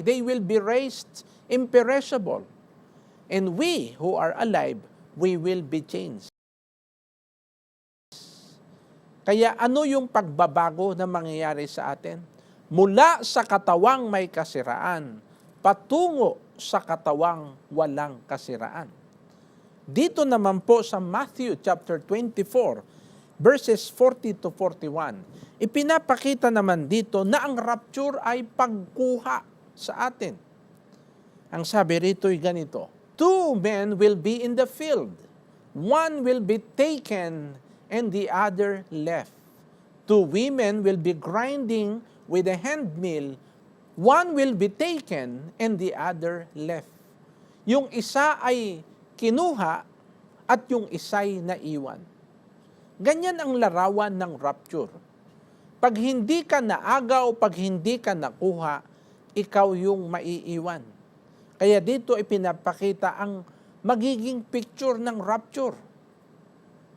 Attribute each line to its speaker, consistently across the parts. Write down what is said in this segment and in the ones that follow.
Speaker 1: They will be raised imperishable. And we who are alive, we will be changed. Kaya ano yung pagbabago na mangyayari sa atin? Mula sa katawang may kasiraan, patungo sa katawang walang kasiraan. Dito naman po sa Matthew chapter 24, verses 40 to 41, ipinapakita naman dito na ang rapture ay pagkuha sa atin. Ang sabi rito ay ganito, 2 men will be in the field, one will be taken and the other left. 2 women will be grinding with a handmill, one will be taken and the other left. Yung isa ay kinuha at yung isa'y naiwan. Ganyan ang larawan ng rapture. Pag hindi ka naagaw, pag hindi ka nakuha, ikaw yung maiiwan. Kaya dito ipinapakita ang magiging picture ng rapture.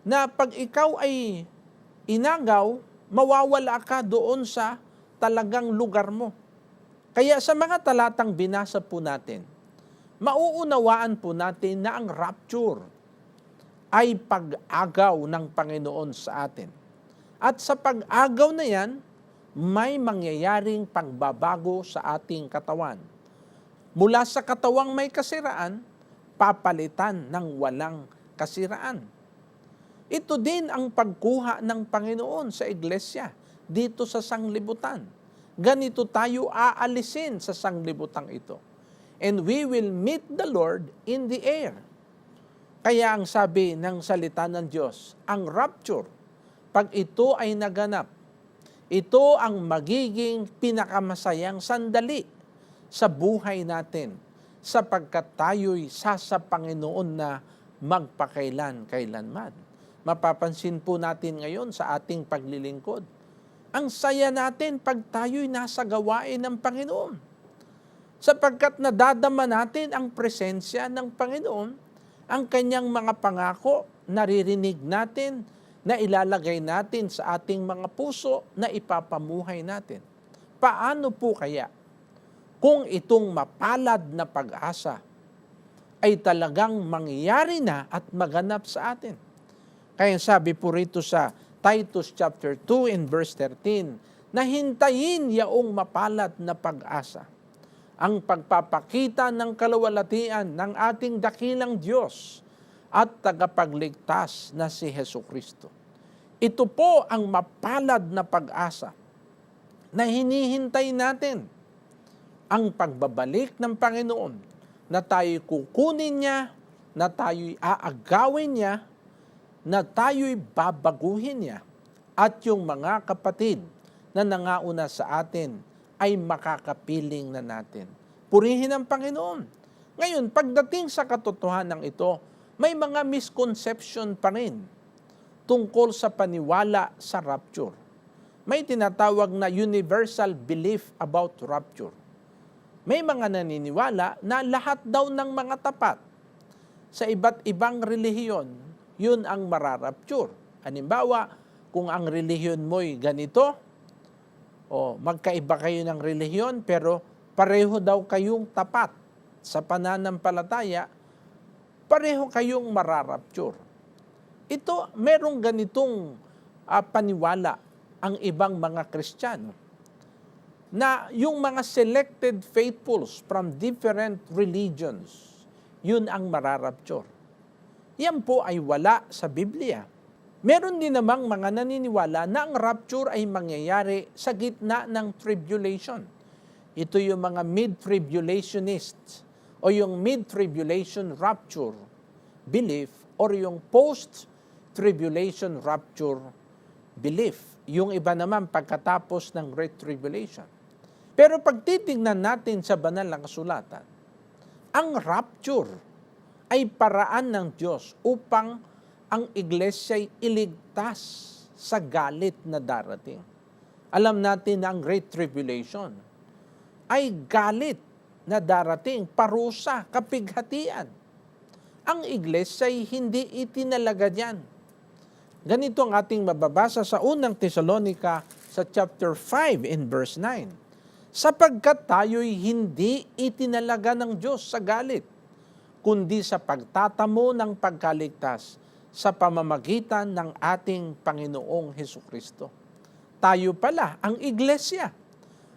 Speaker 1: Na pag ikaw ay inagaw, mawawala ka doon sa talagang lugar mo. Kaya sa mga talatang binasa po natin, mauunawaan po natin na ang rapture ay pag-agaw ng Panginoon sa atin. At sa pag-agaw na yan, may mangyayaring pagbabago sa ating katawan. Mula sa katawang may kasiraan, papalitan ng walang kasiraan. Ito din ang pagkuha ng Panginoon sa iglesia dito sa sanglibutan. Ganito tayo aalisin sa sanglibutang ito. And we will meet the Lord in the air. Kaya ang sabi ng salita ng Diyos, ang rapture, pag ito ay naganap, ito ang magiging pinakamasayang sandali sa buhay natin sapagkat tayo'y sa Panginoon na magpakailan-kailanman. Mapapansin po natin ngayon sa ating paglilingkod. Ang saya natin pag tayo'y nasa gawain ng Panginoon. Sapagkat nadadama natin ang presensya ng Panginoon, ang kanyang mga pangako, naririnig natin, na ilalagay natin sa ating mga puso na ipapamuhay natin. Paano po kaya kung itong mapalad na pag-asa ay talagang mangyayari na at maganap sa atin? Kaya sabi po rito sa Titus chapter 2 and verse 13, na hintayin yaong mapalad na pag-asa, ang pagpapakita ng kalawalatian ng ating dakilang Diyos at tagapagligtas na si Hesukristo. Ito po ang mapalad na pag-asa na hinihintay natin, ang pagbabalik ng Panginoon, na tayo'y kukunin niya, na tayo'y aagawin niya, na tayo'y babaguhin niya, at yung mga kapatid na nangauna sa atin ay makakapiling na natin. Purihin ang Panginoon. Ngayon, pagdating sa katotohanan ito, may mga misconception pa rin tungkol sa paniwala sa rapture. May tinatawag na universal belief about rapture. May mga naniniwala na lahat daw ng mga tapat sa iba't ibang relihiyon, yun ang mararapture. Halimbawa, kung ang relihiyon mo'y ganito, o magkaiba kayo ng relihiyon, pero pareho daw kayong tapat sa pananampalataya, pareho kayong mararapture. Ito, merong ganitong paniwala ang ibang mga Kristiyano, na yung mga selected faithfuls from different religions, yun ang mararapture. Yan po ay wala sa Biblia. Meron din namang mga naniniwala na ang rapture ay mangyayari sa gitna ng tribulation. Ito yung mga mid-tribulationists o yung mid-tribulation rapture belief or yung post-tribulation rapture belief. Yung iba naman pagkatapos ng Great Tribulation. Pero pag titingnan natin sa banal na kasulatan, ang rapture ay paraan ng Diyos upang ang iglesya ay iligtas sa galit na darating. Alam natin na ang Great Tribulation ay galit na darating, parusa, kapighatian. Ang iglesia ay hindi itinalaga diyan. Ganito ang ating mababasa sa unang Tesalonica sa chapter 5 in verse 9. sapagkat tayo'y hindi itinalaga ng Diyos sa galit, kundi sa pagtatamo ng pagkaligtas sa pamamagitan ng ating Panginoong Hesukristo. Tayo pala, ang iglesia,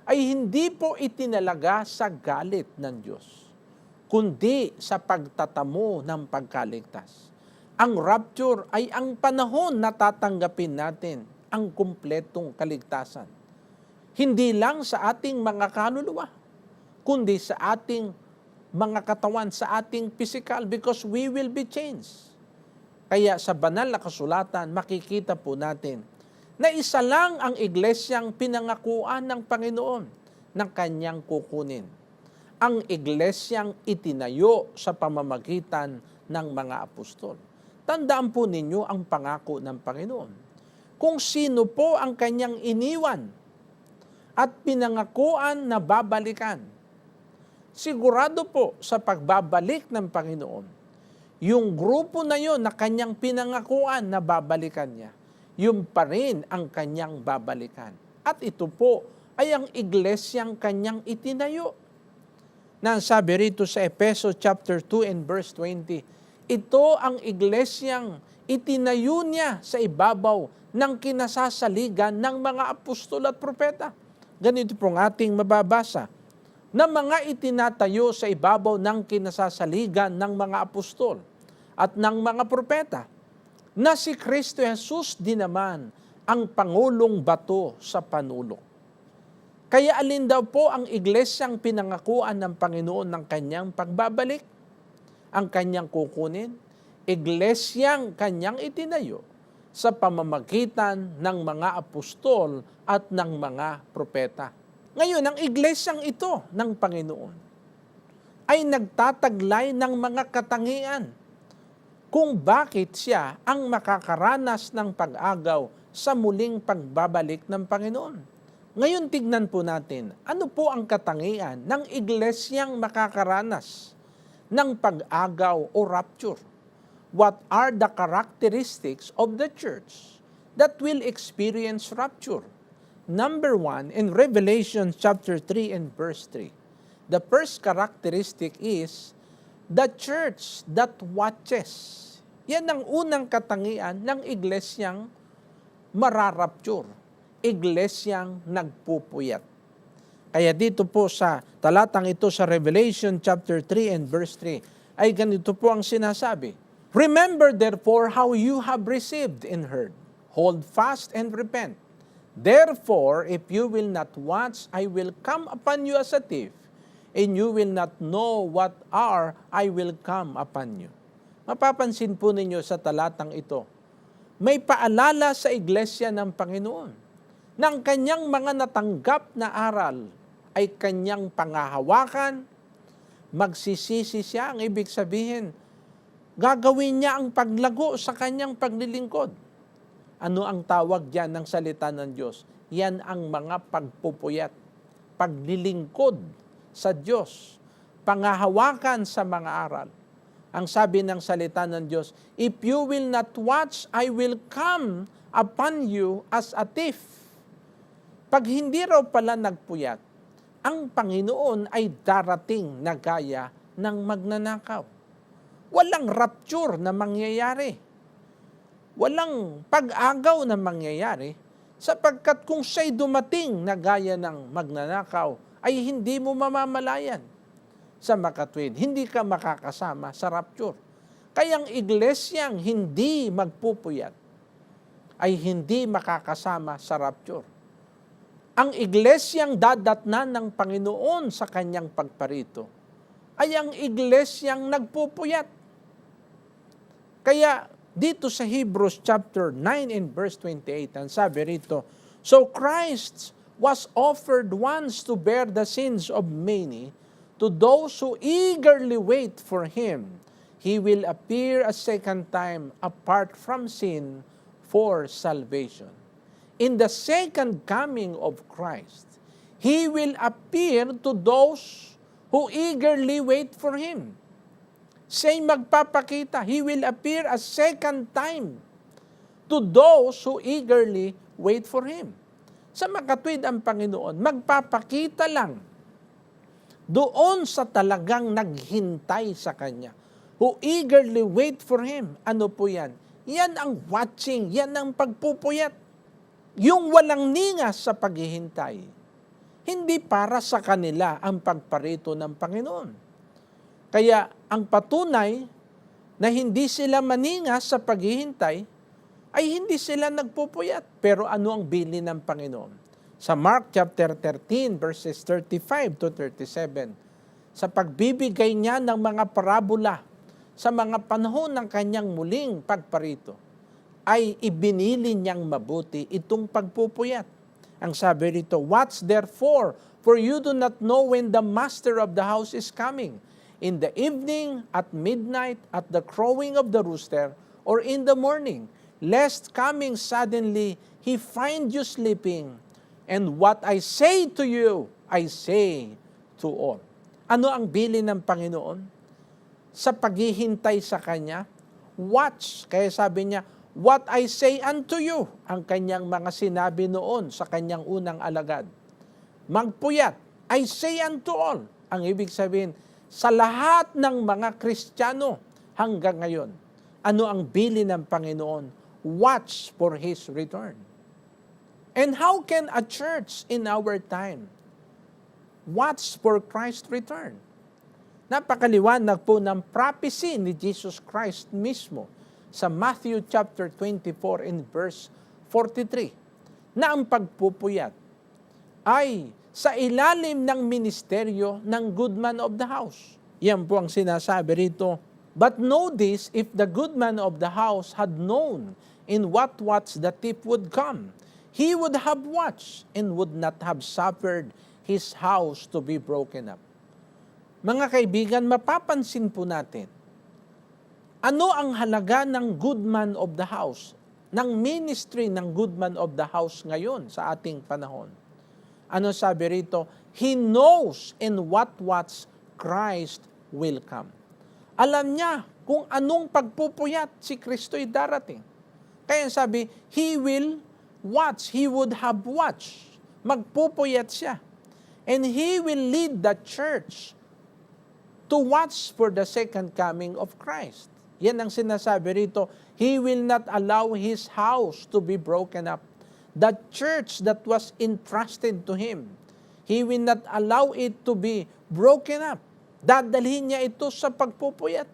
Speaker 1: ay hindi po itinalaga sa galit ng Diyos, kundi sa pagtatamo ng pagkaligtas. Ang rapture ay ang panahon na tatanggapin natin ang kumpletong kaligtasan. Hindi lang sa ating mga kaluluwa, kundi sa ating mga katawan, sa ating physical, because we will be changed. Kaya sa banal na kasulatan, makikita po natin na isa lang ang iglesyang pinangakuan ng Panginoon ng kanyang kukunin. Ang iglesyang itinayo sa pamamagitan ng mga apostol. Tandaan po ninyo ang pangako ng Panginoon. Kung sino po ang kanyang iniwan at pinangakuan na babalikan, sigurado po sa pagbabalik ng Panginoon, yung grupo na yon na kanyang pinangakuan na babalikan niya, yun pa rin ang kanyang babalikan. At ito po ay ang iglesyang kanyang itinayo. Nasabi rito sa Efeso chapter 2 and verse 20, ito ang iglesyang itinayo niya sa ibabaw ng kinasasaligan ng mga apostol at propeta. Ganito pong ating mababasa, na mga itinatayo sa ibabaw ng kinasasaligan ng mga apostol at ng mga propeta, na si Kristo Jesus din naman ang pangulong bato sa panulok. Kaya alin daw po ang iglesyang pinangakuan ng Panginoon ng kanyang pagbabalik? Ang kanyang kukunin? Iglesyang kanyang itinayo sa pamamagitan ng mga apostol at ng mga propeta. Ngayon, ang iglesyang ito ng Panginoon ay nagtataglay ng mga katangian kung bakit siya ang makakaranas ng pag-agaw sa muling pagbabalik ng Panginoon. Ngayon, tignan po natin, ano po ang katangian ng iglesyang makakaranas ng pag-agaw o rapture? What are the characteristics of the church that will experience rapture? Number 1, in Revelation chapter 3 and verse 3, the first characteristic is the church that watches. Yan ang unang katangian ng iglesyang mararapture, iglesyang nagpupuyat. Kaya dito po sa talatang ito sa Revelation chapter 3 and verse 3, ay ganito po ang sinasabi, remember therefore how you have received and heard. Hold fast and repent. Therefore, if you will not watch, I will come upon you as a thief, and you will not know what hour I will come upon you. Mapapansin po ninyo sa talatang ito, may paalala sa iglesia ng Panginoon ng kanyang mga natanggap na aral ay kanyang pangahawakan, magsisisi siya, ang ibig sabihin, gagawin niya ang paglago sa kanyang paglilingkod. Ano ang tawag diyan ng salita ng Diyos? Yan ang mga pagpupuyat, paglilingkod sa Diyos, pangahawakan sa mga aral. Ang sabi ng salita ng Diyos, if you will not watch, I will come upon you as a thief. Pag hindi raw pala nagpuyat, ang Panginoon ay darating na gaya ng magnanakaw. Walang rapture na mangyayari. Walang pag-agaw na mangyayari sapagkat kung siya'y dumating na gaya ng magnanakaw ay hindi mo mamamalayan sa makatwid. Hindi ka makakasama sa rapture. Kaya ang iglesyang hindi magpupuyat ay hindi makakasama sa rapture. Ang iglesyang dadatnan ng Panginoon sa kanyang pagparito ay ang iglesyang nagpupuyat. Kaya dito sa Hebrews chapter 9 and verse 28, ang sabi rito, so Christ was offered once to bear the sins of many. To those who eagerly wait for Him, He will appear a second time apart from sin for salvation. In the second coming of Christ, He will appear to those who eagerly wait for Him. Siya'y magpapakita. He will appear a second time to those who eagerly wait for Him. Sa makatwid ang Panginoon, magpapakita lang doon sa talagang naghintay sa Kanya, who eagerly wait for Him. Ano po yan? Yan ang watching, yan ang pagpupuyat. Yung walang ningas sa paghihintay. Hindi para sa kanila ang pagparito ng Panginoon. Kaya ang patunay na hindi sila maningas sa paghihintay, ay hindi sila nagpupuyat. Pero ano ang bilin ng Panginoon? Sa Mark chapter 13 verses 35 to 37, sa pagbibigay niya ng mga parabola sa mga panahon ng kanyang muling pagparito, ay ibinili niyang mabuti itong pagpupuyat. Ang sabi rito, "Watch therefore, for you do not know when the master of the house is coming, in the evening, at midnight, at the crowing of the rooster, or in the morning, lest coming suddenly he find you sleeping. And what I say to you, I say to all." Ano ang bilin ng Panginoon? Sa paghihintay sa Kanya, watch. Kaya sabi niya, what I say unto you, ang Kanyang mga sinabi noon sa Kanyang unang alagad. Magpuyat, I say unto all. Ang ibig sabihin, sa lahat ng mga Kristiyano hanggang ngayon, ano ang bilin ng Panginoon? Watch for His return. And how can a church in our time watch for Christ's return? Napakaliwanag po ng prophecy ni Jesus Christ mismo sa Matthew chapter 24 in verse 43, na ang pagpupuyat ay sa ilalim ng ministeryo ng good man of the house. Yan po ang sinasabi rito. But know this, if the good man of the house had known in what watch the thief would come, he would have watched and would not have suffered his house to be broken up. Mga kaibigan, mapapansin po natin, ano ang halaga ng good man of the house, ng ministry ng good man of the house ngayon sa ating panahon? Ano sabi rito? He knows in what watch Christ will come. Alam niya kung anong pagpupuyat si Kristo'y darating. Kaya sabi, He will watch, He would have watched. Magpupuyat siya. And He will lead the church to watch for the second coming of Christ. Yan ang sinasabi rito, He will not allow His house to be broken up. The church that was entrusted to Him, He will not allow it to be broken up. Dadalhin niya ito sa pagpupuyat.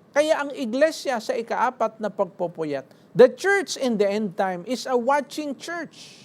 Speaker 1: Kaya ang iglesia sa ikaapat na pagpupuyat, the church in the end time is a watching church.